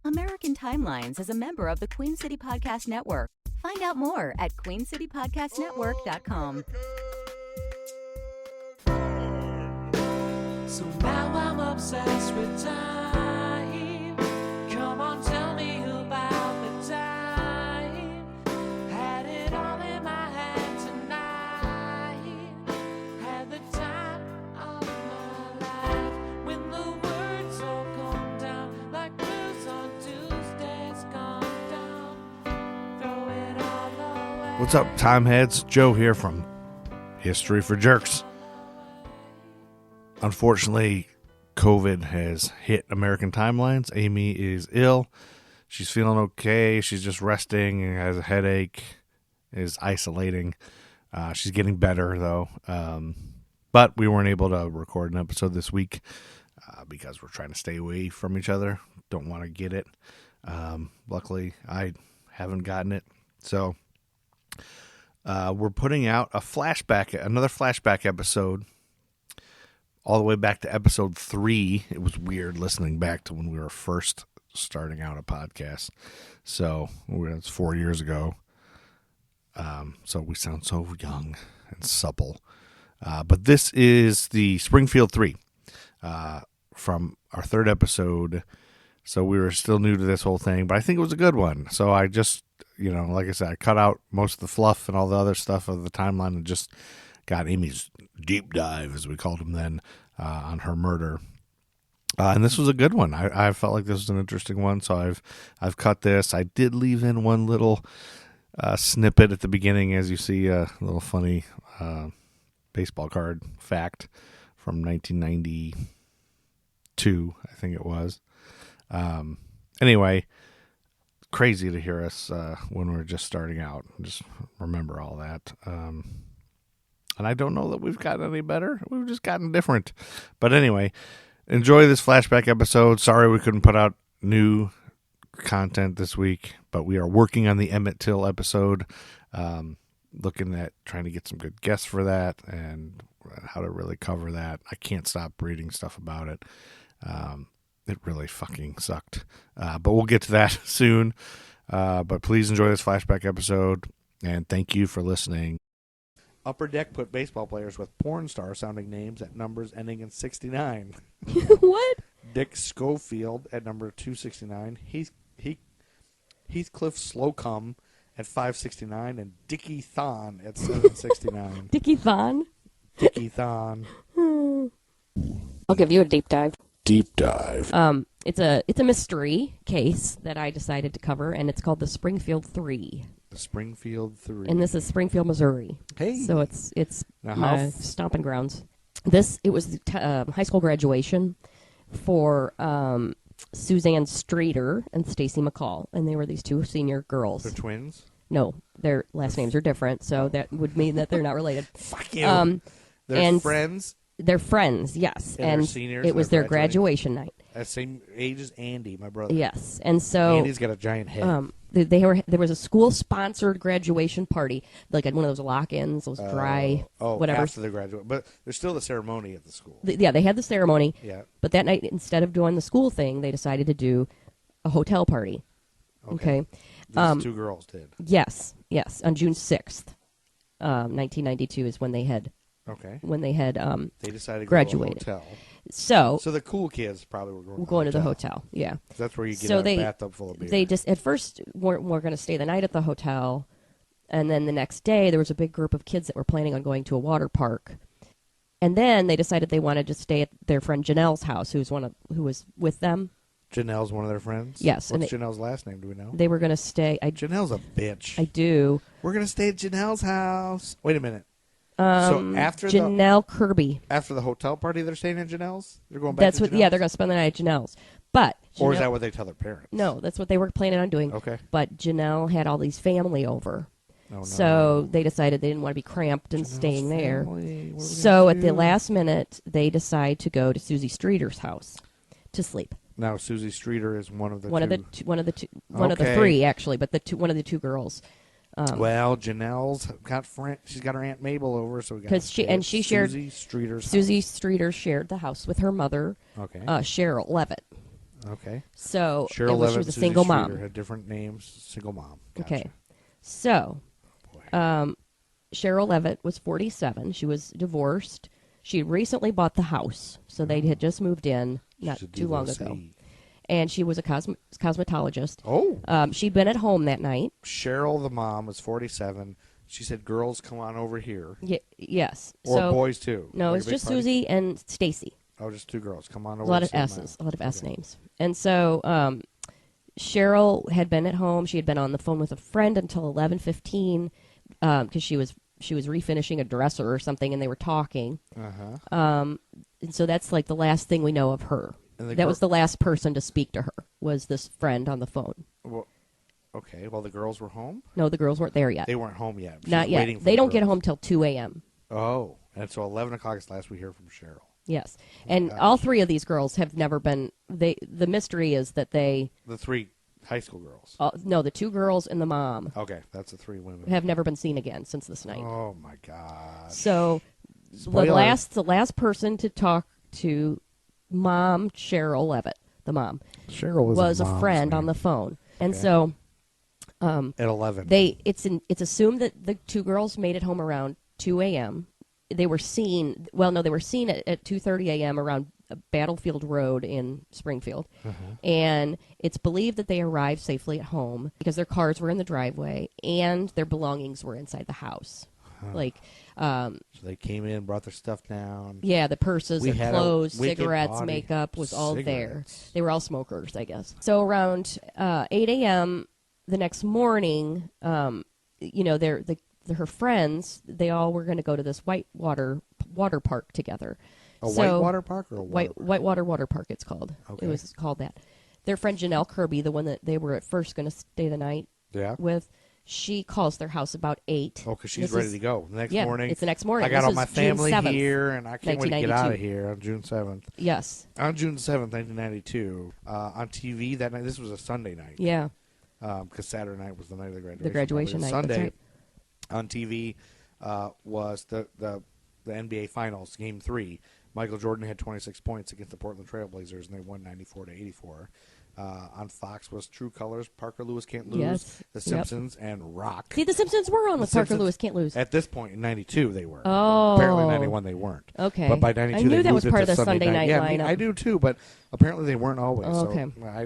American Timelines is a member of the Queen City Podcast Network. Find out more at queencitypodcastnetwork.com. So now I'm obsessed with time. Come on, tell me about the time. Had it all in my hand tonight. Had the time of my life. When the words all come down like blues on Tuesdays come down. Throw it all away. What's up, time heads? Joe here from History for Jerks. Unfortunately, COVID has hit American Timelines. Amy is ill. She's feeling okay. She's just resting and has a headache, is isolating. She's getting better, though. But we weren't able to record an episode this week because we're trying to stay away from each other. Don't want to get it. Luckily, I haven't gotten it. So we're putting out another flashback episode. All the way back to episode 3. It was weird listening back to when we were first starting out a podcast. So it's 4 years ago. So we sound so young and supple. But this is the Springfield Three from our 3rd episode. So we were still new to this whole thing, but I think it was a good one. So I just, like I said, I cut out most of the fluff and all the other stuff of the timeline and just got Amy's deep dive, as we called him then, on her murder. And this was a good one. I felt like this was an interesting one, so I've cut this. I did leave in one little snippet at the beginning, as you see, a little funny baseball card fact from 1992, I think it was. Anyway, crazy to hear us when we're just starting out. Just remember all that. And I don't know that we've gotten any better. We've just gotten different. But anyway, enjoy this flashback episode. Sorry we couldn't put out new content this week, but we are working on the Emmett Till episode, looking at trying to get some good guests for that and how to really cover that. I can't stop reading stuff about it. It really fucking sucked. But we'll get to that soon. But please enjoy this flashback episode, and thank you for listening. Upper Deck put baseball players with porn star sounding names at numbers ending in 69. What? Dick Schofield at number 269. Heathcliff Slocum at 569, and Dickie Thon at 769. Dickie Thon? Dickie Thon. I'll give you a deep dive. Deep dive. It's a mystery case that I decided to cover, and it's called the Springfield Three. The Springfield Three. And this is Springfield, Missouri. Hey. So it's Now my stomping grounds. It was the high school graduation for Suzanne Streeter and Stacy McCall, and they were these two senior girls. They're twins? No, their last names are different, so that would mean that they're not related. Fuck you. They're friends? They're friends, yes. And they're seniors, it was their graduation night. At the same age as Andy, my brother. Yes, and so Andy's got a giant head. There was a school-sponsored graduation party, like at one of those lock-ins, those dry, whatever. After the graduate, but there's still the ceremony at the school. They had the ceremony. Yeah. But that night, instead of doing the school thing, they decided to do a hotel party. Okay. These two girls did. Yes. On June 6th, 1992 is when they had. Okay. When they had they decided to graduated. Go to a hotel. So the cool kids probably were going to the hotel. Yeah. That's where you get a bathtub full of beer. They just at first weren't going to stay the night at the hotel, and then the next day there was a big group of kids that were planning on going to a water park, and then they decided they wanted to stay at their friend Janelle's house, who was with them. Janelle's one of their friends? Yes. What's Janelle's last name? Do we know? They were going to stay. Janelle's a bitch. I do. We're going to stay at Janelle's house. Wait a minute. So after Janelle Kirby. After the hotel party, they're staying at Janelle's? They're going back to Janelle's? Yeah, they're going to spend the night at Janelle's. But or is that what they tell their parents? No, that's what they were planning on doing. Okay. But Janelle had all these family over. Oh, no. So they decided they didn't want to be cramped and staying there. So at the last minute, they decide to go to Susie Streeter's house to sleep. Now Susie Streeter is one of the three actually, but one of the two girls. Well, Janelle's got she's got her Aunt Mabel over, so we got she shared Susie Streeter's Susie Streeter shared the house with her mother, okay, Cheryl Levitt. Okay. So Cheryl she Levitt was and a Susie single Streeter mom. had different names. Single mom. Gotcha. Okay. So, Boy. Cheryl Levitt was 47. She was divorced. She recently bought the house, so they had just moved in not She's a too long ago. divorcee. And she was a cosmetologist. Oh. She'd been at home that night. Cheryl, the mom, was 47. She said, "Girls, come on over here." Yes. Or So, boys too. no, Like it's a big just party? Susie and Stacy. Oh, just 2 girls. Come on over. A lot of to see S's, mom. a lot of S Okay. names. And so Cheryl had been at home. She had been on the phone with a friend until 11:15 because she was refinishing a dresser or something, and they were talking. And so that's like the last thing we know of her. And That was the last person to speak to her, was this friend on the phone. Well, okay. Well, the girls were home. No, the girls weren't there yet. They weren't home yet. She Not was yet. waiting for They the don't get girls. home till 2 a.m. Oh, and so 11 o'clock is last we hear from Cheryl. Yes. And gosh. all 3 of these girls have never been, the mystery is that they, The 3 high school girls. no, the 2 girls and the mom Okay, that's the 3 women. have never been seen again since this night. Oh my gosh. So Spoiler. the last person to talk to Mom Cheryl Levitt, the mom, Cheryl was a friend on the phone. And Okay. so at 11. it's assumed that the 2 girls made it home around 2 a.m. They were seen at 2:30 a.m. around Battlefield Road in Springfield. And it's believed that they arrived safely at home because their cars were in the driveway and their belongings were inside the house. Like, So they came in, brought their stuff down. yeah, the purses, We their had a clothes, wicked cigarettes, party. makeup was all there. Cigarettes. They were all smokers, I guess. So around 8 a.m. the next morning, her friends, they all were going to go to this water park together. A So- whitewater park or a water park? Whitewater Water Park, it's called. Okay. It was called that. Their friend Janelle Kirby, the one that they were at first going to stay the night Yeah. with, she calls their house about 8. Oh, because she's This ready is- to go. The next yeah, morning. it's the next morning. I got This all is my June family 7th, here, and I can't wait to get out of 1992. here on June 7th. Yes. On June 7th, 1992, on TV that night, this was a Sunday night. Yeah. Because Saturday night was the night of the graduation. The graduation But night, that's Sunday right. on TV was the NBA Finals, Game 3. Michael Jordan had 26 points against the Portland Trail Blazers, and they won 94-84. On Fox was True Colors, Parker Lewis Can't Lose, Yes. The Yep. Simpsons, and Rock. See, The Simpsons were on with Parker Simpsons- Lewis Can't Lose. At this point, in 92, they were. Oh. Apparently, 91, they weren't. Okay. But by 92, I knew they that was moved it part to of the Sunday night Yeah, lineup. I do too, but apparently they weren't always. Oh, so okay.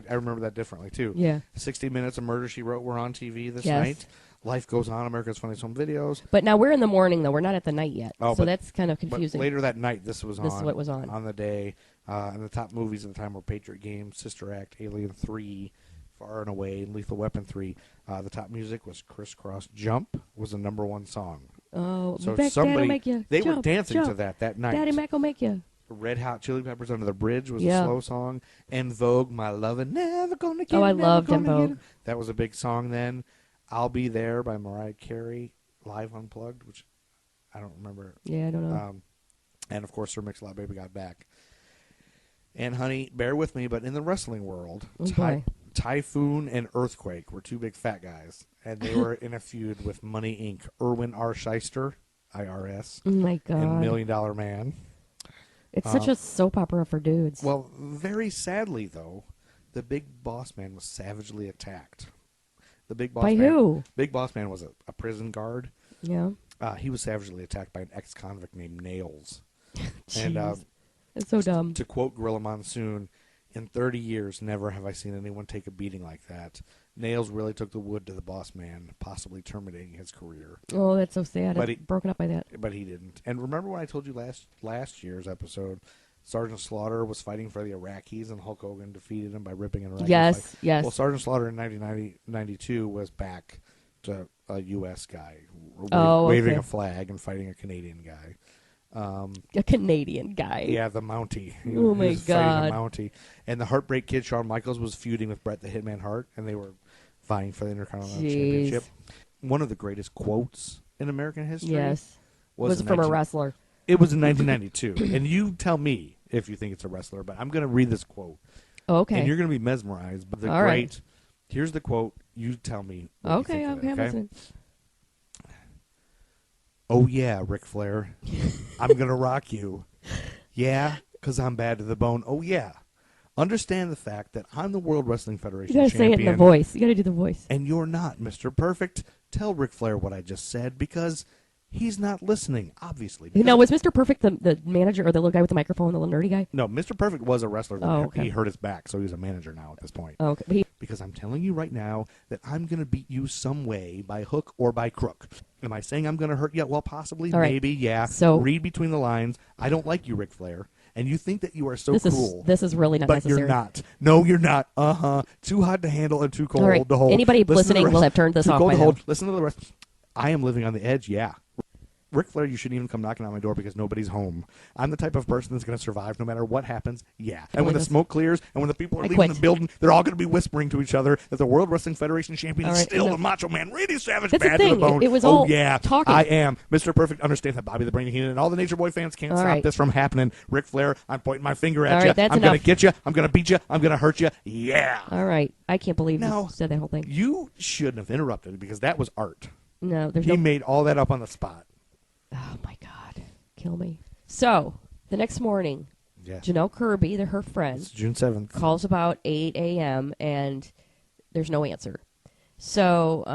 I remember that differently, too. Yeah. 60 Minutes of Murder, She Wrote were on TV this Yes. night. Life Goes On, America's Funniest Home Videos. But now we're in the morning, though. We're not at the night yet. Oh, so but- that's kind of But confusing. later that night, this was on. This is what was on. the day. And the top movies at the time were Patriot Games, Sister Act, Alien 3, Far and Away, and Lethal Weapon 3. The top music was Crisscross Jump, was the number 1 song. Oh, So Daddy'll somebody, make you they were jump, dancing jump. to that night. Daddy Mac will make you. Red Hot Chili Peppers Under the Bridge was Yeah. a slow song. En Vogue, My Lovin', Never Gonna Get Oh, It, I Never loved En Gonna Get Vogue. It. That was a big song then. I'll Be There by Mariah Carey, live unplugged, which I don't remember. Yeah, I don't know. And, of course, Sir Mix-a-Lot, Baby Got Back. And, honey, bear with me, but in the wrestling world, Oh, boy. Typhoon and Earthquake were 2 big fat guys, and they were in a feud with Money Inc. Erwin R. Shyster, IRS, Oh, my God. and Million Dollar Man. It's such a soap opera for dudes. Well, very sadly, though, the Big Boss Man was savagely attacked. The Big Boss By Man, who? Big Boss Man was a prison guard. Yeah. He was savagely attacked by an ex-convict named Nails. And Jeez. It's so dumb. to quote Gorilla Monsoon, in 30 years, never have I seen anyone take a beating like that. Nails really took the wood to the boss man, possibly terminating his career. Oh, that's so sad. But I'm he- broken up by that. But he didn't. And remember when I told you last year's episode, Sergeant Slaughter was fighting for the Iraqis and Hulk Hogan defeated him by ripping an Iraqi Yes, flag? yes. Well, Sergeant Slaughter in 1992 was back to a U.S. guy waving okay. a flag and fighting a Canadian guy. A Canadian guy. Yeah, the Mountie. Oh, my He was fighting God. a Mountie. And the Heartbreak Kid, Shawn Michaels, was feuding with Bret the Hitman Hart, and they were vying for the Intercontinental Jeez. Championship. One of the greatest quotes in American history. Yes. Was in from a 19 wrestler. It was in 1992. And you tell me if you think it's a wrestler, but I'm going to read this quote. Okay. And you're going to be mesmerized by the All right. great. Here's the quote. You tell me. What you think of it, I'm listening. Oh, yeah, Ric Flair. I'm going to rock you. Yeah, because I'm bad to the bone. Oh, yeah. Understand the fact that I'm the World Wrestling Federation You gotta champion. say it in the voice. You gotta do the voice. And you're not, Mr. Perfect. Tell Ric Flair what I just said because he's not listening, obviously. Now, was Mr. Perfect the manager or the little guy with the microphone, the little nerdy guy? No, Mr. Perfect was a wrestler. Oh, okay. He hurt his back, so he's a manager now at this point. Oh, okay. But Because I'm telling you right now that I'm going to beat you some way by hook or by crook. Am I saying I'm going to hurt you? Well, possibly, All right. maybe, yeah. So- read between the lines. I don't like you, Ric Flair. And you think that you are so this cool. is really not but necessary. you're not. No, you're not. Too hot to handle and too cold All right. to hold. Anybody Listen to the listening rest. will have turned this Too off cold by to now. hold. Listen to the rest. I am living on the edge, yeah. Ric Flair, you shouldn't even come knocking on my door because nobody's home. I'm the type of person that's going to survive no matter what happens, yeah. And when the smoke clears and when the people are I leaving quit. the building, they're all going to be whispering to each other that the World Wrestling Federation champion All is right, still enough. the Macho Man, Randy Savage, That's the bad to the thing. bone. It was oh, all yeah, talking. I am. Mr. Perfect, understand that Bobby the Brain Heenan and all the Nature Boy fans can't All stop right. this from happening. Ric Flair, I'm pointing my finger All at right, you. that's I'm going enough. to get you. I'm going to beat you. I'm going to hurt you. Yeah. All right. I can't believe Now, you said that whole thing. You shouldn't have interrupted because that was art. No, there's He no... made all that up on the spot. Oh, my God. Kill me. So, the next morning, Yeah. Janelle Kirby, her friend, It's June 7th. calls about 8 a.m. and there's no answer. So,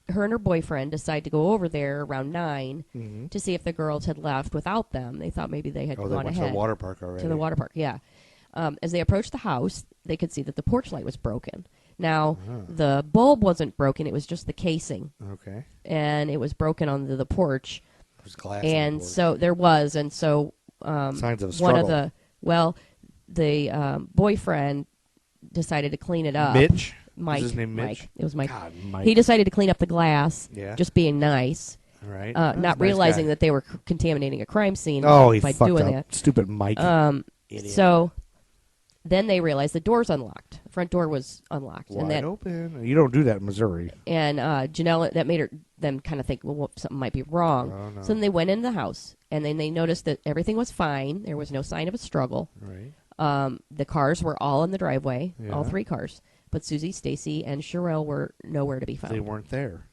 her and her boyfriend decide to go over there around 9 to see if the girls had left without them. They thought maybe they had Oh, they gone went to ahead the water park already. to the water park. Yeah. As they approached the house, they could see that the porch light was broken. Now, the bulb wasn't broken; it was just the casing, Okay. and it was broken on the porch. There's glass. on the And board. so there was, and so Signs of one struggle. of the boyfriend decided to clean it up. Mitch? Mike. Is his name Mitch? Mike. It was Mike. God, Mike. He decided to clean up the glass, Yeah. just being nice, All right. not That's a nice realizing guy. that they were contaminating a crime scene Oh, he by fucked doing up. Stupid Mike. that. Idiot. So then they realized the door's unlocked. The front door was unlocked, Wide open. You don't do that in Missouri. and Janelle, that made them kind of think, well, something might be wrong. Oh, no. So then they went into the house, and then they noticed that everything was fine. There was no sign of a struggle. Right. The cars were all in the driveway, all Yeah. 3 cars. But Susie, Stacy, and Sherelle were nowhere to be found. They weren't there.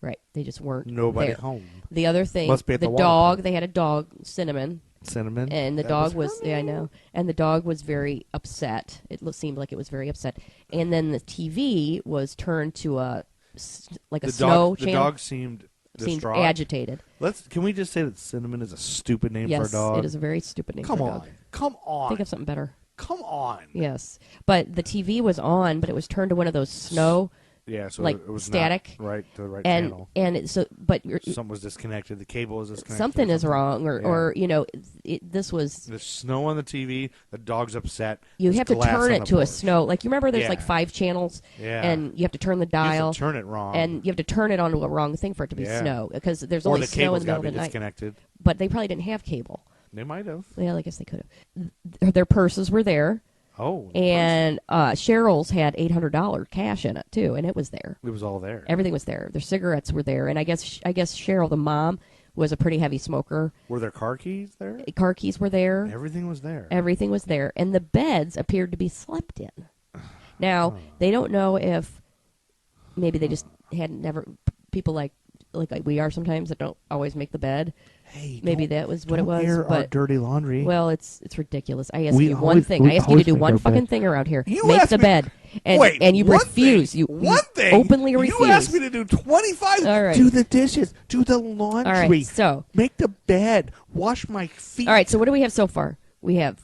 Right. They just weren't Nobody there. home. The other thing, Must be at the the water dog, park. they had a dog, Cinnamon, Cinnamon. and the That dog was, her yeah, I name? know. And the dog was very upset. It seemed like it was very upset. And then the TV was turned to a snow The channel. dog seemed distraught. agitated. Can we just say that Cinnamon is a stupid name Yes, for a dog? it is a very stupid name Come for a on. dog. Come on. Think of something better. Come on. Yes. But the TV was on, but it was turned to one of those snow, Yeah, so like it was static. not right to the right and channel. but Something was disconnected. The cable was disconnected. something is wrong, or this was. There's snow on the TV. The dog's upset. You There's have to glass turn on it the to a porch. snow. Like you remember, there's Yeah. like 5 channels, Yeah. and you have to turn the You have dial, to turn it wrong. and you have to turn it onto a wrong thing for it to be Yeah. snow because there's or only the snow in cable's the got middle to of be the night. disconnected. But they probably didn't have cable. They might have. Yeah, I guess they could have. Their purses were there, Oh. and Cheryl's had $800 cash in it too, and it was there. It was all there. Everything was there. Their cigarettes were there, and I guess Cheryl, the mom, was a pretty heavy smoker. Were there car keys there? Car keys were there. Everything was there. Everything was there, and the beds appeared to be slept in. Now they don't know if maybe they just had never people like we are sometimes that don't always make the bed. Hey, Maybe don't- that was what it don't was. air our But dirty laundry. well, it's ridiculous. I ask We you one always- thing. we I ask you to always do make one our fucking bed. thing around here. You Make asked the me- bed, and Wait, you one refuse. thing, You one thing. openly refuse. You asked me to do 25. All right. Do the dishes. Do the laundry. All right, so make the bed. Wash my feet. all right. So what do we have so far? We have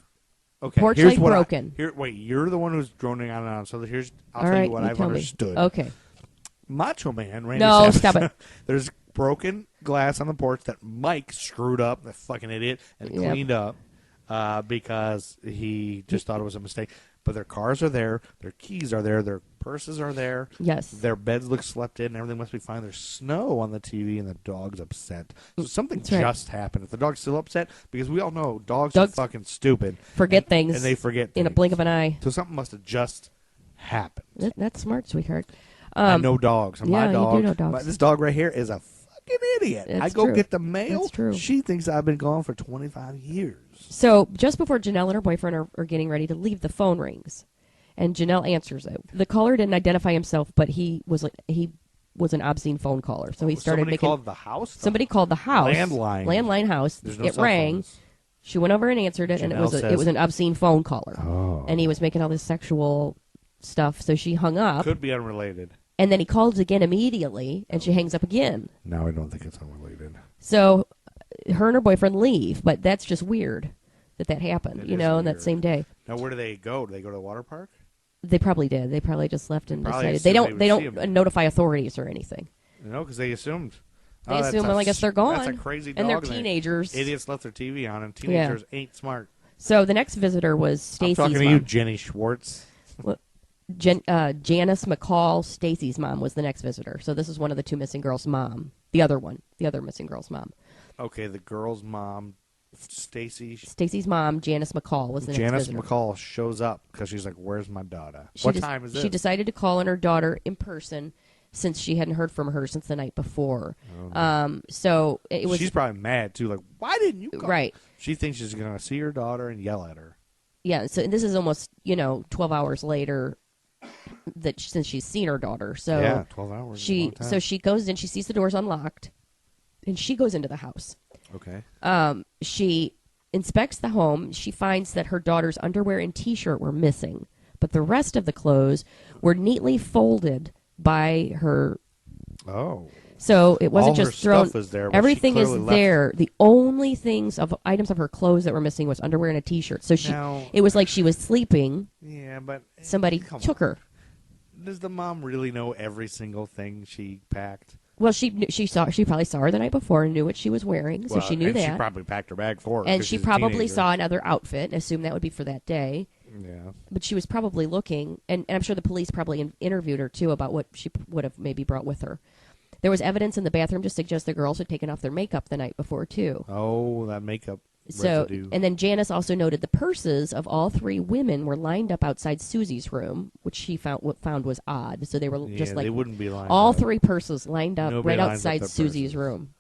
Okay. porch here's light what broken. Wait, you're the one who's droning on and on. So here's I'll all tell right. you what I've tell me. understood. Okay. Macho Man, Randy No, Savage, stop it. There's broken glass on the porch that Mike screwed up, the fucking idiot, and Yep. cleaned up because he just thought it was a mistake. But their cars are there, their keys are there, their purses are there. Yes. Their beds look slept in, everything must be fine. There's snow on the TV, and the dog's upset. So something That's right. just happened. If the dog's still upset, because we all know dogs are fucking stupid. Forget and, things And they forget in a things. blink of an eye. So something must have just happened. That's smart, sweetheart. I know dogs. And yeah, my you dog, do know dogs. this dog right here is a fucking idiot. It's I go true. get the mail. It's true. She thinks I've been gone for 25 years. So just before Janelle and her boyfriend are getting ready to leave, the phone rings, and Janelle answers it. The caller didn't identify himself, but he was an obscene phone caller. So he started Somebody making. called the house? Somebody called the house. Landline. Landline house. There's no it cell rang. phones. She went over and answered it, and it was an obscene phone caller. Oh. And he was making all this sexual stuff, so she hung up. Could be unrelated. And then he calls again immediately, and she hangs up again. No, I don't think it's unrelated. So her and her boyfriend leave, but that's just weird that happened, It is on weird. that same day. Now, where do they go? Do they go to the water park? They probably did. They probably just left and Probably decided. assumed They they would see don't him. notify authorities or anything. No, because they assumed. They that's assume, a well, I guess they're gone. That's a crazy dog. And they're in there. teenagers. Idiots left their TV on, and teenagers ain't smart. So the next visitor was Stacy's I'm talking mom. to you, Jenny Schwartz. Janice McCall, Stacy's mom, was the next visitor. So this is one of the two missing girls' mom. The other missing girl's mom. Okay, the girl's mom, Stacy. Stacy's mom, Janice McCall, was the next Janice visitor. McCall shows up because she's like, "Where's my daughter? What time is this?" She decided to call on her daughter in person since she hadn't heard from her since the night before. So it was. She's probably mad too. Like, why didn't you call? Right. She thinks she's gonna see her daughter and yell at her. Yeah. So this is almost 12 hours later since she's seen her daughter. So yeah, 12 hours. is a long time. she goes in. She sees the doors unlocked, and she goes into the house. Okay. She inspects the home. She finds that her daughter's underwear and T-shirt were missing, but the rest of the clothes were neatly folded by her. Oh. So it wasn't All her just thrown. stuff is there, but she Everything is clearly left. there. The only items of her clothes that were missing was underwear and a T-shirt. So it was like she was sleeping. Yeah, but Somebody come took on. her. Does the mom really know every single thing she packed? Well, she probably saw her the night before and knew what she was wearing, so she knew and that. She probably packed her bag for her. And 'cause she she's a probably teenager. saw another outfit and assumed that would be for that day. Yeah. But she was probably looking, and I'm sure the police probably interviewed her, too, about what she would have maybe brought with her. There was evidence in the bathroom to suggest the girls had taken off their makeup the night before, too. Oh, that makeup residue. And then Janice also noted the purses of all three women were lined up outside Susie's room, which she found was odd. So they were just like they wouldn't be lined all up. three purses lined up Nobody right lines up outside their Susie's purses. room,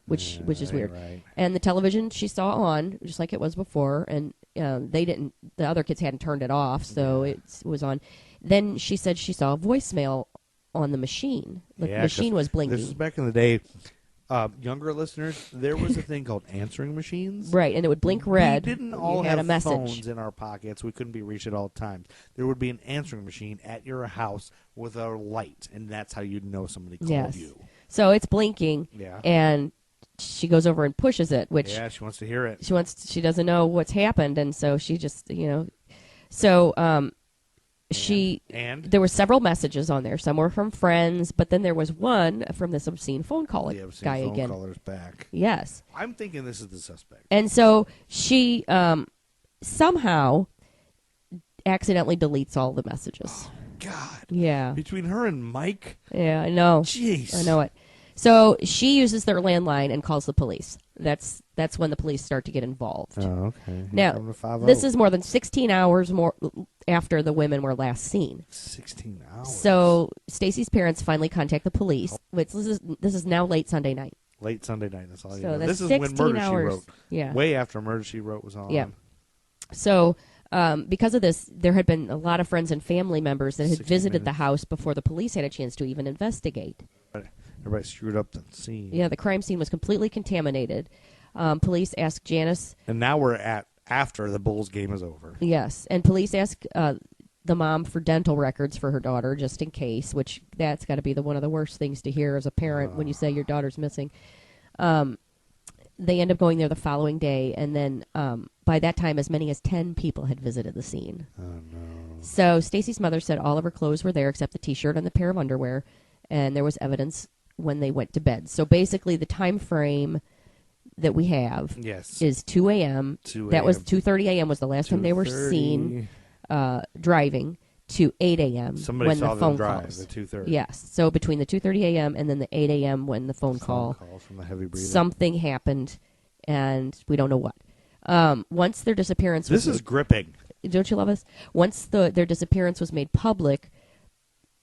which is weird. Right. And the television she saw on, just like it was before, and the other kids hadn't turned it off, so it was on. Then she said she saw a voicemail on the machine. The machine was blinking. This is back in the day. Younger listeners, there was a thing called answering machines. Right, and it would blink red. We didn't when all you had have a message. phones in our pockets. We couldn't be reached at all times. There would be an answering machine at your house with a light, and that's how you'd know somebody called you. So it's blinking, Yeah. and she goes over and pushes it, which Yeah, she wants to hear it. she doesn't know what's happened, and so she just so And there were several messages on there. Some were from friends, but then there was one from this obscene phone call the obscene guy phone again. caller's back. Yes. I'm thinking this is the suspect. And so she somehow accidentally deletes all the messages. God. Yeah. Between her and Mike? Yeah, I know. Jeez. I know it. So she uses their landline and calls the police. That's when the police start to get involved. Oh, okay. Now, this is more than 16 hours more after the women were last seen. 16 hours. So Stacy's parents finally contact the police. This is now late Sunday night. Late Sunday night. That's all you So know. that's This is when 16 Murder, hours. She Wrote. Yeah. Way after Murder, She Wrote was on. Yeah. So because of this, there had been a lot of friends and family members that had 60 visited the minutes. house before the police had a chance to even investigate. Everybody screwed up the scene. Yeah, the crime scene was completely contaminated. Police asked Janice. And now we're at after the Bulls game is over. Yes, and police asked the mom for dental records for her daughter, just in case. Which that's got to be one of the worst things to hear as a parent when you say your daughter's missing. They end up going there the following day, and then by that time, as many as 10 people had visited the scene. Oh no! So Stacy's mother said all of her clothes were there except the T-shirt and the pair of underwear, and there was evidence when they went to bed. So basically, the time frame that we have Yes. is 2 a.m. 2 That was a.m. 2:30 a.m. was the last time they were 2:30. seen driving to 8 a.m. Somebody when saw the phone them drive calls. at 2:30. Yes. So between the 2:30 a.m. and then the 8 a.m. when the phone call, from the heavy breathing. something happened, and we don't know what. Once their disappearance was This is gripping. don't you love us? Once their disappearance was made public,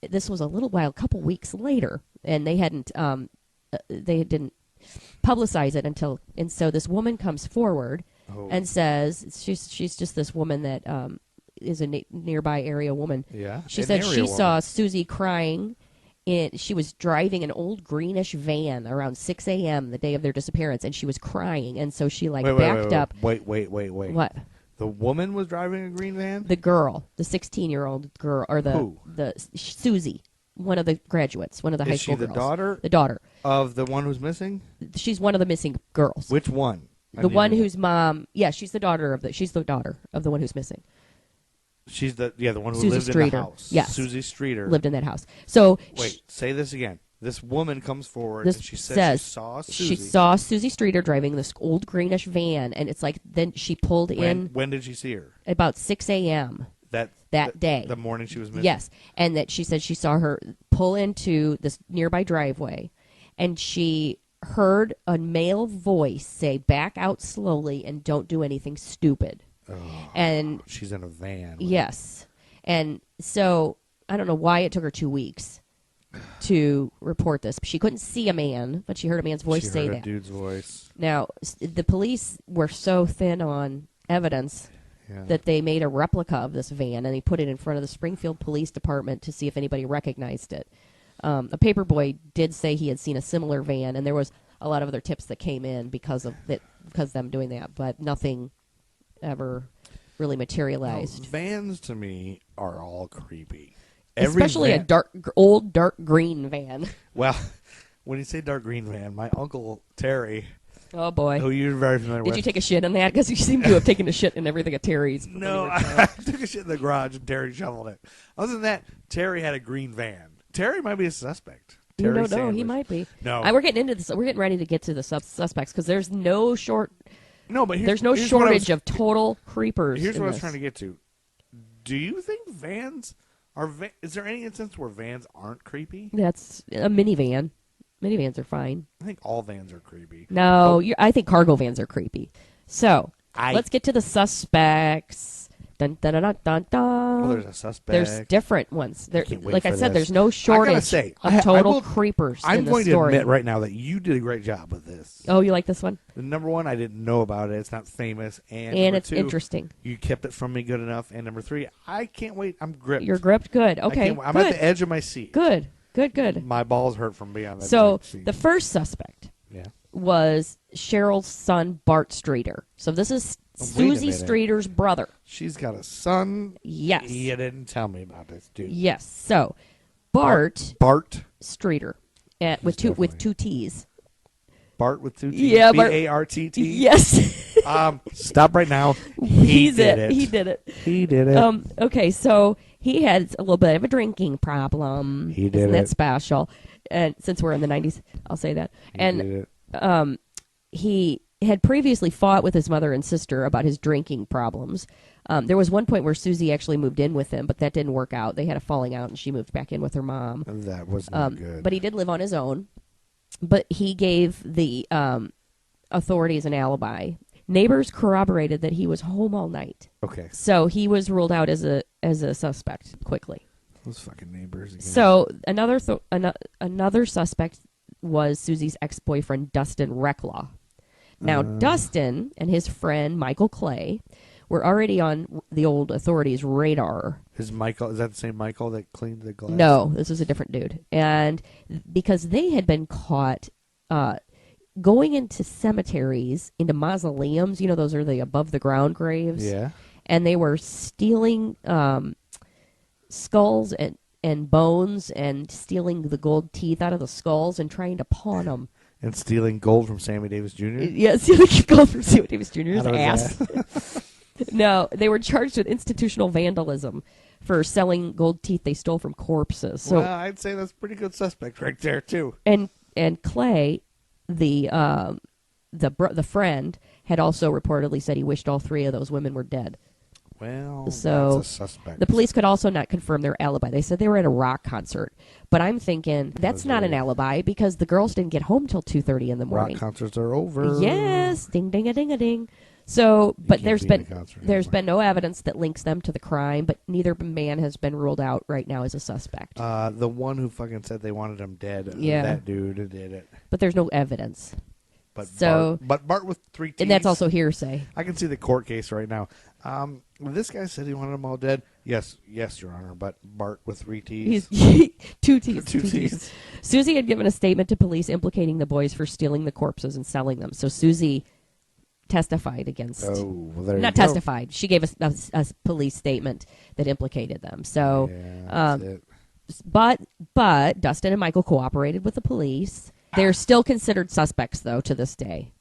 this was a couple weeks later, and they didn't publicize it until. And so this woman comes forward and says she's just this woman that is a nearby area woman. Yeah. She an said area she woman. saw Susie crying she was driving an old greenish van around 6 a.m. the day of their disappearance, and she was crying, and so she backed up. Wait. What? The woman was driving a green van? The girl, the 16-year-old girl, or Who? the Susie, one of the graduates, one of the high school girls. Is she the daughter? The daughter. Of the one who's missing? She's one of the missing girls. Which one? The one whose mom, she's the daughter of the one who's missing. She's the one who Susie lived Streeter. in the house. Yes. Susie Streeter. Lived in that house. So wait, say this again. This woman comes forward this and she says she saw Susie. She saw Susie Streeter driving this old greenish van, and it's like then she pulled in. When did she see her? About 6 a.m. that day. The morning she was missing? Yes. And that she said she saw her pull into this nearby driveway, and she heard a male voice say, "Back out slowly and don't do anything stupid." Oh, and she's in a van. Yes. And so I don't know why it took her 2 weeks to report this. She couldn't see a man, but she heard a man's voice say that. She heard a dude's voice. Now, the police were so thin on evidence that they made a replica of this van, and they put it in front of the Springfield Police Department to see if anybody recognized it. A paperboy did say he had seen a similar van, and there was a lot of other tips that came in because of them doing that, but nothing ever really materialized. No, vans to me are all creepy. Especially a old dark green van. Well, when you say dark green van, my uncle Terry, oh boy, who you're very familiar with. Did you take a shit in that? Because you seem to have taken a shit in everything at Terry's. No, I took a shit in the garage and Terry shoveled it. Other than that, Terry had a green van. Terry might be a suspect. You don't know. He might be. No, we're getting into this. We're getting ready to get to the suspects because there's no there's no shortage of total creepers. Here's what I was trying to get to. Do you think vans are? Is there any instance where vans aren't creepy? That's a minivan. Minivans are fine. I think all vans are creepy. No, I think cargo vans are creepy. So let's get to the suspects. Dun, dun, dun, dun, dun, dun. Well, there's a suspect. There's different ones. Like I said, this. there's no shortage of total creepers. I'm in the going story. to admit right now that you did a great job with this. Oh, you like this one? The number one, I didn't know about it. It's not famous, and it's two, interesting. You kept it from me good enough. And number three, I can't wait. I'm gripped. You're gripped. Good. Okay. I'm at the edge of my seat. Good. Good. My balls hurt from being on that. So seat. the first suspect was Cheryl's son, Bart Streeter. So this is Susie Streeter's brother. She's got a son. Yes. You didn't tell me about this, dude. Yes. So Bart Streeter, with two T's. Bart with two T's. Yeah, Bartt. Yes. Stop right now. He did it. He did it. Okay, so he had a little bit of a drinking problem. He did Isn't it. that special? And since we're in the 90s, I'll say that. He had previously fought with his mother and sister about his drinking problems. There was one point where Susie actually moved in with him, but that didn't work out. They had a falling out, and she moved back in with her mom. That was not good. But he did live on his own. But he gave the authorities an alibi. Neighbors corroborated that he was home all night. Okay. So he was ruled out as a suspect quickly. Those fucking neighbors again. So another suspect was Susie's ex-boyfriend, Dustin Recklaw. Now, Dustin and his friend, Michael Clay, were already on the old authorities' radar. Is that the same Michael that cleaned the glass? No, this was a different dude. And because they had been caught going into cemeteries, into mausoleums, those are the above-the-ground graves. Yeah. And they were stealing skulls and bones and stealing the gold teeth out of the skulls and trying to pawn them. And stealing gold from Sammy Davis Jr.? Yeah, stealing gold from Sammy Davis Jr.'s ass. No, they were charged with institutional vandalism for selling gold teeth they stole from corpses. So, well, I'd say that's a pretty good suspect right there, too. And Clay, the friend, had also reportedly said he wished all three of those women were dead. Well, so that's a suspect. The police could also not confirm their alibi. They said they were at a rock concert. But I'm thinking that's not an alibi because the girls didn't get home till 2:30 in the morning. Rock concerts are over. Yes. Ding, ding, a ding, a ding. So, but there's been no evidence that links them to the crime, but neither man has been ruled out right now as a suspect. The one who fucking said they wanted him dead, that dude did it. But there's no evidence. But Bart with three T's. And that's also hearsay. I can see the court case right now. This guy said he wanted them all dead. Yes, Your Honor, but Bart with 3 T's. Two T's. Two T's. Susie had given a statement to police implicating the boys for stealing the corpses and selling them. So Susie testified against. Oh, well, there not you go. testified. She gave a police statement that implicated them. So, Yeah, that's it. but Dustin and Michael cooperated with the police. They're still considered suspects, though, to this day.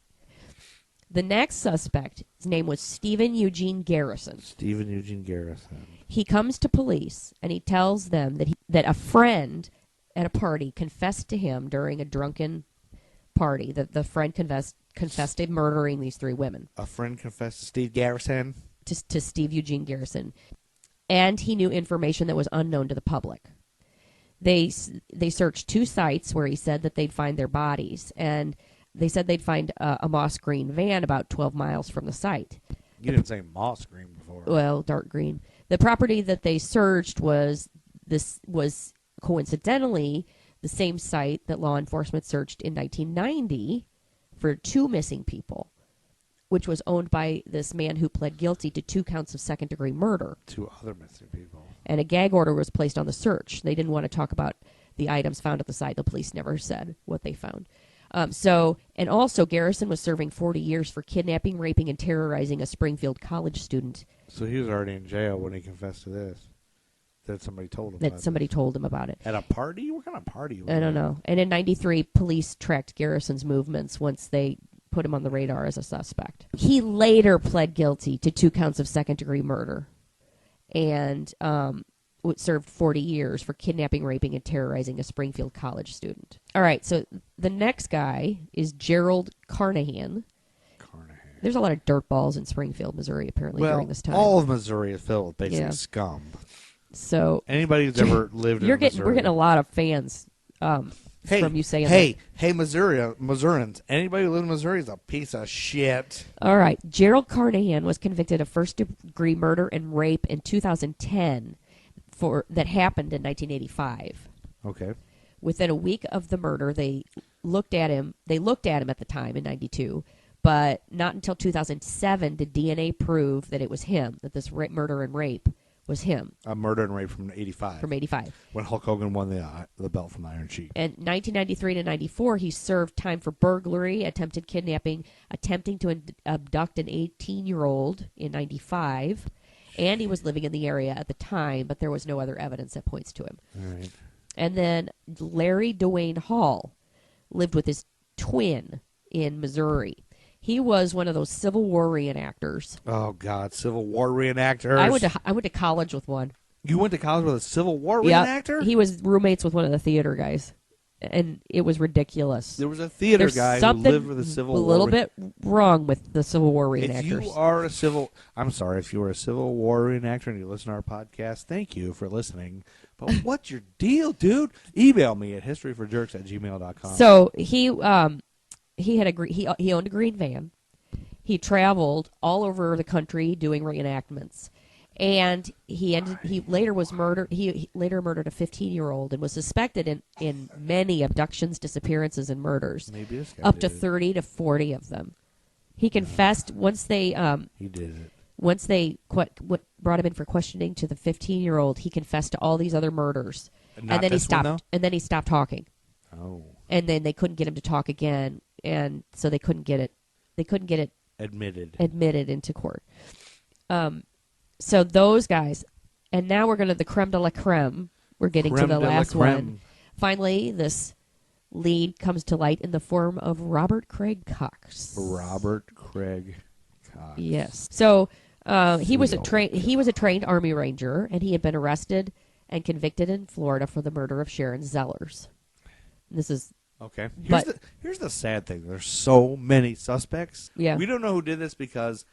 The next suspect, his name was Stephen Eugene Garrison. Stephen Eugene Garrison. He comes to police and he tells them that a friend at a party confessed to him during a drunken party. That the friend confessed to murdering these 3 women. A friend confessed to Steve Garrison? To Steve Eugene Garrison. And he knew information that was unknown to the public. They searched 2 sites where he said that they'd find their bodies, and they said they'd find a moss green van about 12 miles from the site. You didn't say moss green before. Well, dark green. The property that they searched was coincidentally the same site that law enforcement searched in 1990 for 2 missing people, which was owned by this man who pled guilty to 2 counts of second-degree murder. 2 other missing people. And a gag order was placed on the search. They didn't want to talk about the items found at the site. The police never said what they found. And also Garrison was serving 40 years for kidnapping, raping, and terrorizing a Springfield college student. So he was already in jail when he confessed to this. That somebody told him That somebody told him about it. At a party? What kind of party was I don't that? know. And in 93, police tracked Garrison's movements once they put him on the radar as a suspect. He later pled guilty to 2 counts of second-degree murder and served 40 years for kidnapping, raping, and terrorizing a Springfield college student. All right, so the next guy is Gerald Carnahan. There's a lot of dirtballs in Springfield, Missouri, apparently, during this time. All of Missouri is filled with basic Yeah. scum. So Anybody who's ever lived in Missouri. We're getting a lot of fans from you saying that. Hey, Missourians. Anybody who lives in Missouri is a piece of shit. All right. Gerald Carnahan was convicted of first-degree murder and rape in 2010 that happened in 1985. Okay. Within a week of the murder, they looked at him at the time in 92, but not until 2007 did DNA prove that it was him, that this murder and rape was him. A murder and rape from 85. From 85. When Hulk Hogan won the belt from the Iron Sheik. And 1993 to 94, he served time for burglary, attempted kidnapping, attempting to abduct an 18-year-old in 95, and he was living in the area at the time, but there was no other evidence that points to him. All right. And then Larry Dwayne Hall lived with his twin in Missouri. He was one of those Civil War reenactors. Oh God, Civil War reenactors. I went to college with one. You went to college with a Civil War Yep. reenactor? He was roommates with one of the theater guys, and it was ridiculous. There was a theater There's guy who something lived with a Civil War. a little bit wrong with the Civil War reenactors. If you are a Civil War reenactor and you listen to our podcast, thank you for listening. But what's your deal, dude? Email me at historyforjerks@gmail.com. So he owned a green van. He traveled all over the country doing reenactments, and he later murdered a 15-year-old and was suspected in many abductions, disappearances, and murders. Maybe this guy up to did it. 30 to 40 of them. He confessed once they He did it. once they brought him in for questioning to the 15-year-old. He confessed to all these other murders, Not and then he this one, stopped. though? And then he stopped talking. Oh, And then they couldn't get him to talk again, and so they couldn't get it. They couldn't get it admitted into court. So those guys, and now we're going to the creme de la creme. We're getting to the last one. Finally, this lead comes to light in the form of Robert Craig Cox. Robert Craig Cox. Yes. So he was a trained Army Ranger, and he had been arrested and convicted in Florida for the murder of Sharon Zellers. This is Okay. But- Here's the sad thing. There's so many suspects. Yeah. We don't know who did this because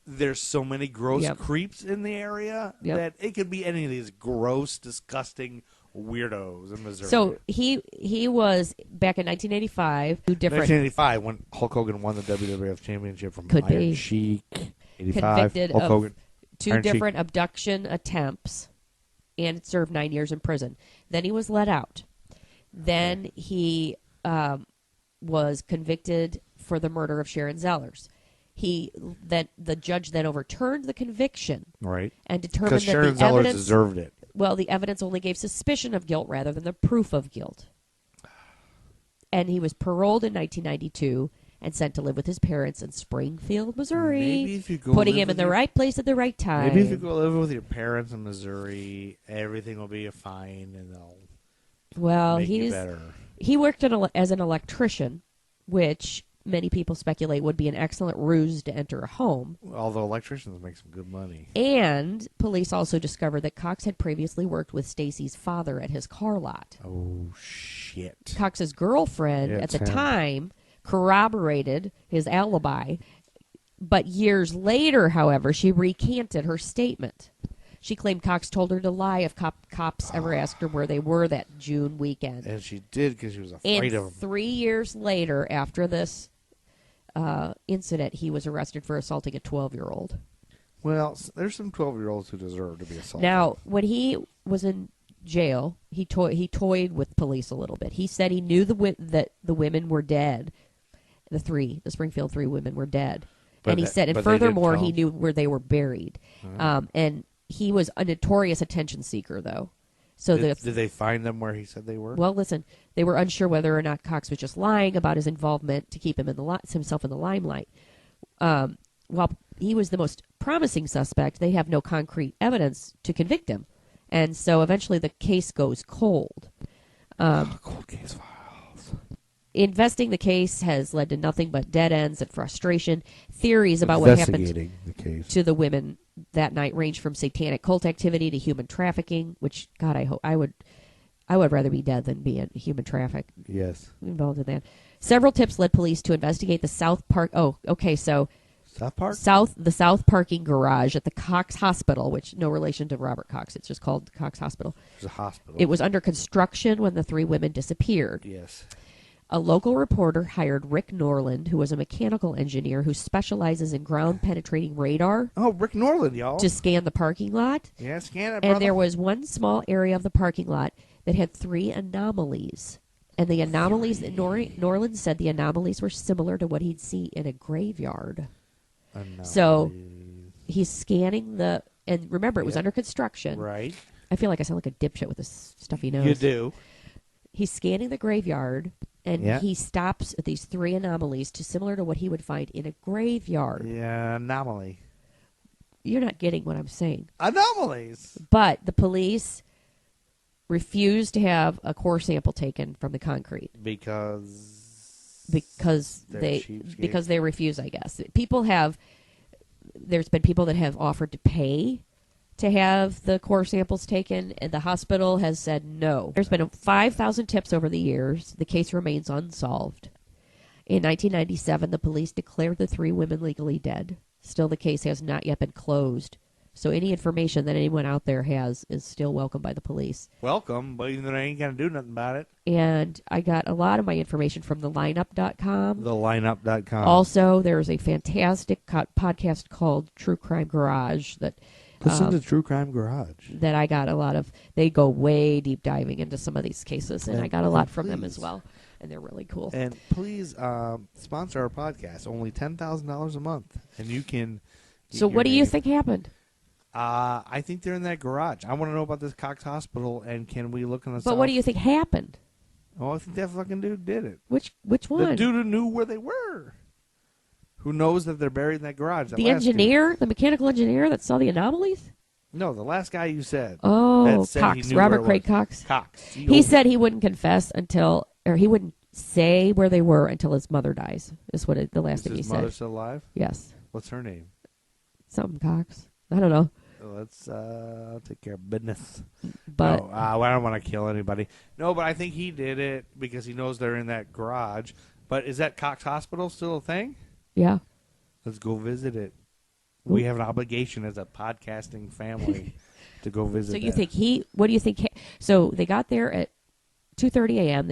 there's so many gross Yep. creeps in the area Yep. that it could be any of these gross, disgusting weirdos in Missouri. so he was back in 1985. Two different 1985 when Hulk Hogan won the WWF Championship from Could Iron be. Sheik. 85. convicted Hulk of Hogan. two Iron Sheik. different abduction attempts and served 9 years in prison. Then he was let out. Then he was convicted for the murder of Sharon Zellers. that the judge then overturned the conviction Right. and determined Because that Sharon the Zeller evidence deserved it. well, the evidence only gave suspicion of guilt rather than the proof of guilt. And he was paroled in 1992 and sent to live with his parents in Springfield, Missouri, Maybe if you go putting live him in with the your- right place at the right time. Maybe if you go live with your parents in Missouri, everything will be fine, and they'll make you better. He worked as an electrician, which many people speculate would be an excellent ruse to enter a home. Although electricians make some good money. And police also discovered that Cox had previously worked with Stacy's father at his car lot. Oh, shit. Cox's girlfriend Yeah, at it's the him. time corroborated his alibi. But years later, however, she recanted her statement. She claimed Cox told her to lie if cops ever asked her where they were that June weekend. And she did because she was afraid of And him. 3 years later, after this incident, he was arrested for assaulting a 12-year-old. Well, there's some 12-year-olds who deserve to be assaulted. Now, when he was in jail, he toyed with police a little bit. He said he knew that the women were dead. The Springfield Three women were dead. And he said, and furthermore, he knew where they were buried. And he was a notorious attention seeker, though. So did they find them where he said they were? Well, listen, they were unsure whether or not Cox was just lying about his involvement to keep him himself in the limelight. While he was the most promising suspect, they have no concrete evidence to convict him. And so eventually the case goes cold. Cold case files. Investing the case has led to nothing but dead ends and frustration. Theories about what happened The case. to the women that night range from satanic cult activity to human trafficking, which, God, I would rather be dead than be in human traffic. Yes. Involved in that. Several tips led police to investigate the South Park. Oh, okay, so South Park? the South parking garage at the Cox Hospital, which no relation to Robert Cox. It's just called Cox Hospital. There's a hospital. It was under construction when the three women disappeared. Yes. A local reporter hired Rick Norland, who was a mechanical engineer who specializes in ground-penetrating radar, Oh, Rick Norland, y'all. to scan the parking lot. Yeah, scan it, brother. And there was one small area of the parking lot that had 3 anomalies. And the anomalies, Norland said the anomalies were similar to what he'd see in a graveyard. So he's scanning and remember, it was under construction. Right. I feel like I sound like a dipshit with this stuffy nose. You do. He's scanning the graveyard, and Yeah. he stops at these 3 anomalies similar to what he would find in a graveyard. Yeah, anomaly. You're not getting what I'm saying. Anomalies. But the police refused to have a core sample taken from the concrete Because they're they cheapskates. refuse, I guess. There's been people that have offered to pay to have the core samples taken, and the hospital has said no. There's been 5,000 tips over the years. The case remains unsolved. In 1997, the police declared the 3 women legally dead. Still, the case has not yet been closed. So any information that anyone out there has is still welcome by the police. Welcome, but they ain't going to do nothing about it. And I got a lot of my information from thelineup.com. TheLineup.com. Also, there's a fantastic podcast called True Crime Garage that Listen to True Crime Garage. that I got a lot of. They go way deep diving into some of these cases, and I got a lot from them as well. And they're really cool. And please sponsor our podcast. Only $10,000 a month. And you can... So what do you think happened? I think they're in that garage. I want to know about this Cox Hospital, and can we look in the But what do you think happened? Oh, I think that fucking dude did it. Which one? The dude who knew where they were. Who knows that they're buried in that garage. That The last dude. engineer, the mechanical engineer that saw the anomalies? No, the last guy you said. Oh, that said he Cox, knew where Robert it Craig was. Cox. Cox. He said he wouldn't confess or he wouldn't say where they were until his mother dies. Is what the last Is thing he his said. mother still alive? Yes, What's her name? something Cox. I don't know, Let's take care of business. but No, I don't want to kill anybody. No, but I think he did it because he knows they're in that garage. But is that Cox Hospital still a thing? yeah. Let's go visit it. We have an obligation as a podcasting family to go visit. So you that. think what do you think? So they got there at 2:30 a.m.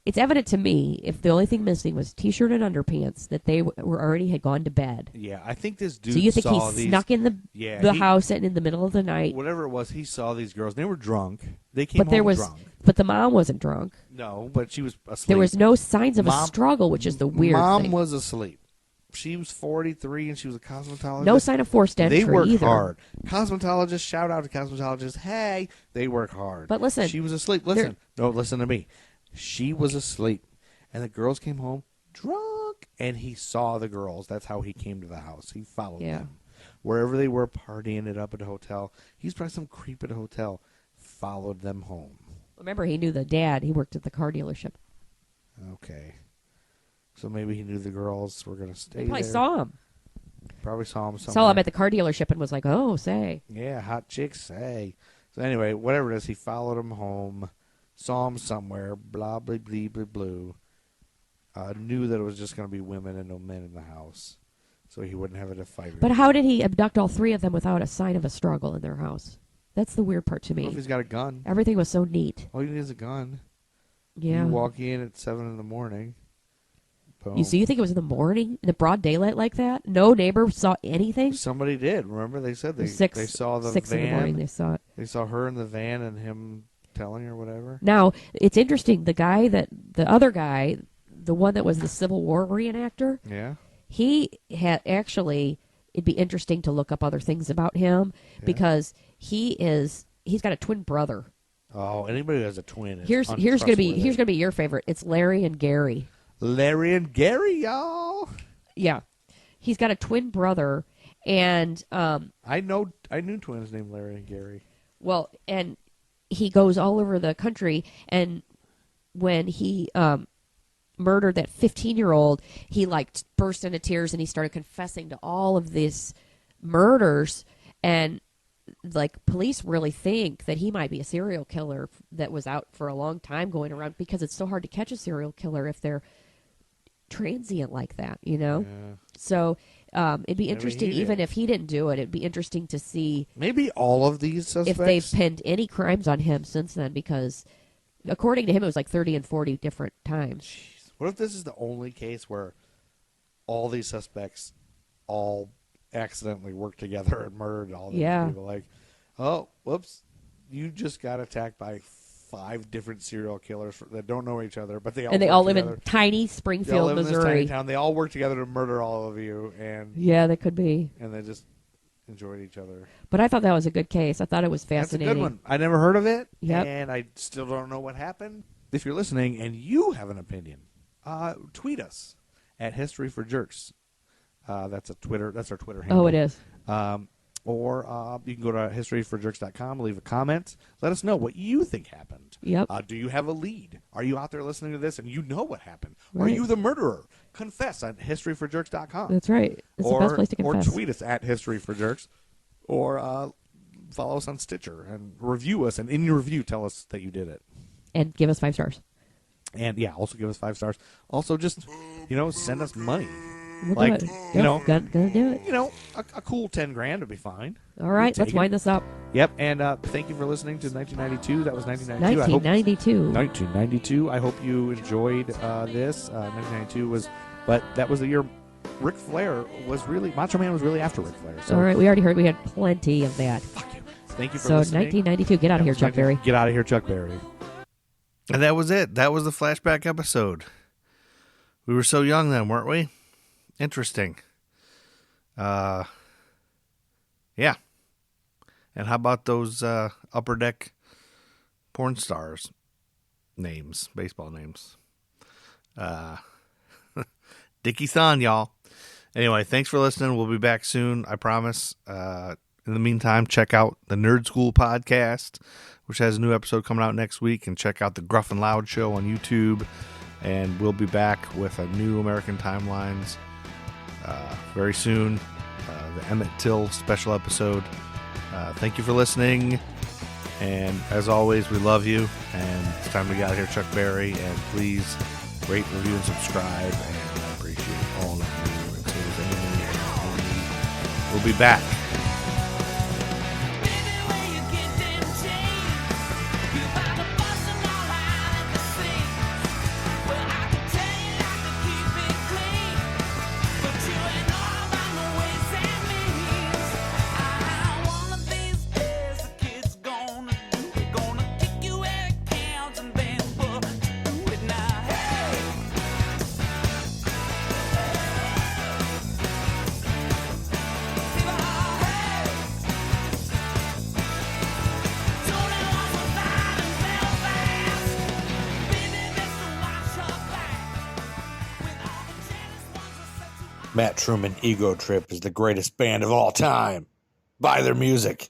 It's evident to me, if the only thing missing was T-shirt and underpants, that they had gone to bed. Yeah, I think this dude So you think saw he these. snuck in the house and in the middle of the night? Whatever it was, he saw these girls. They were drunk. They came But home drunk. but the mom wasn't drunk. No, but she was asleep. There was no signs of a Mom- struggle, which is the weird Mom thing. was asleep. She was 43 and she was a cosmetologist. No sign of forced entry They work either. hard. Cosmetologists, shout out to cosmetologists. Hey, they work hard. But listen, she was asleep. Listen, no, listen to me. She was asleep, and the girls came home drunk, and he saw the girls. That's how he came to the house. He followed them wherever they were, partying it up at a hotel. He's probably some creep at a hotel. Followed them home. Remember, he knew the dad. He worked at the car dealership. Okay. So maybe he knew the girls were going to stay Probably there. saw him. Probably saw him somewhere. Saw him at the car dealership and was like, oh, say. Yeah, hot chicks say. So anyway, whatever it is, he followed him home, saw him somewhere, blah, blah, blah, blah, blue. Knew that it was just going to be women and no men in the house. So he wouldn't have to fight. But how did he abduct all three of them without a sign of a struggle in their house? That's the weird part to me. What if he's got a gun? Everything was so neat. All you need is a gun. Yeah. You walk in at 7 in the morning. Boom. You think it was in the morning, in the broad daylight like that? No neighbor saw anything? Somebody did. Remember they said they saw the 6 van. in the morning they saw it. They saw her in the van and him telling her whatever. Now, it's interesting. The other guy, the one that was the Civil War reenactor, Yeah. he had actually, it'd be interesting to look up other things about him because he's got a twin brother. Oh, anybody who has a twin is Here's gonna be your favorite. It's Larry and Gary. Larry and Gary, y'all. Yeah, he's got a twin brother, and I knew twins named Larry and Gary. well, and he goes all over the country, and when he murdered that 15-year-old, he burst into tears and he started confessing to all of these murders, and police really think that he might be a serial killer that was out for a long time going around, because it's so hard to catch a serial killer if they're transient like that, Yeah. So it'd be interesting, even if he didn't do it, it'd be interesting to see Maybe all of these suspects. if they've pinned any crimes on him since then, because according to him it was 30 and 40 different times. Jeez. What if this is the only case where all these suspects all accidentally worked together and murdered all these people? Like, oh, whoops, you just got attacked by 5 different serial killers that don't know each other, but they all live together. in tiny Springfield, they all live Missouri. in this tiny town. They all work together to murder all of you, and Yeah, that could be. and they just enjoyed each other. But I thought that was a good case. I thought it was fascinating. That's a good one. I never heard of it, Yep. and I still don't know what happened. If you're listening and you have an opinion, tweet us at History for Jerks. That's our Twitter handle. Oh, it is. Or you can go to historyforjerks.com, leave a comment. Let us know what you think happened. Yep. Do you have a lead? Are you out there listening to this and you know what happened? Right. Are you the murderer? Confess at historyforjerks.com. That's right. It's the best place to confess. Or tweet us at historyforjerks. Or follow us on Stitcher and review us. And in your review, tell us that you did it. And give us 5 stars. And, yeah, also give us 5 stars. Also, just, send us money. We'll Like, do it. Gonna do it. A cool $10,000 would be fine. All right, We'd let's take it. wind this up. Yep, and thank you for listening to 1992. That was 1992. 1992. 1992. I hope you enjoyed this. 1992 was, but that was the year Ric Flair was really, Macho Man was really after Ric Flair. So All right, we already heard we had plenty of that. fuck you. Thank you for So listening. 1992, get out of here, Chuck Berry. Get out of here, Chuck Berry. And that was it. That was the flashback episode. We were so young then, weren't we? Interesting. Yeah. And how about those upper deck porn stars names, baseball names? Dickie Son, y'all. Anyway, thanks for listening. We'll be back soon, I promise. In the meantime, check out the Nerd School podcast, which has a new episode coming out next week, and check out the Gruff and Loud show on YouTube. And we'll be back with a new American Timelines very soon. The Emmett Till special episode. Thank you for listening. And as always, we love you. And it's time to get out of here, Chuck Berry. And please rate, review, and subscribe. And I appreciate all of you. And so does Amy and Amy. We'll be back. Matt Truman Ego Trip is the greatest band of all time. Buy their music.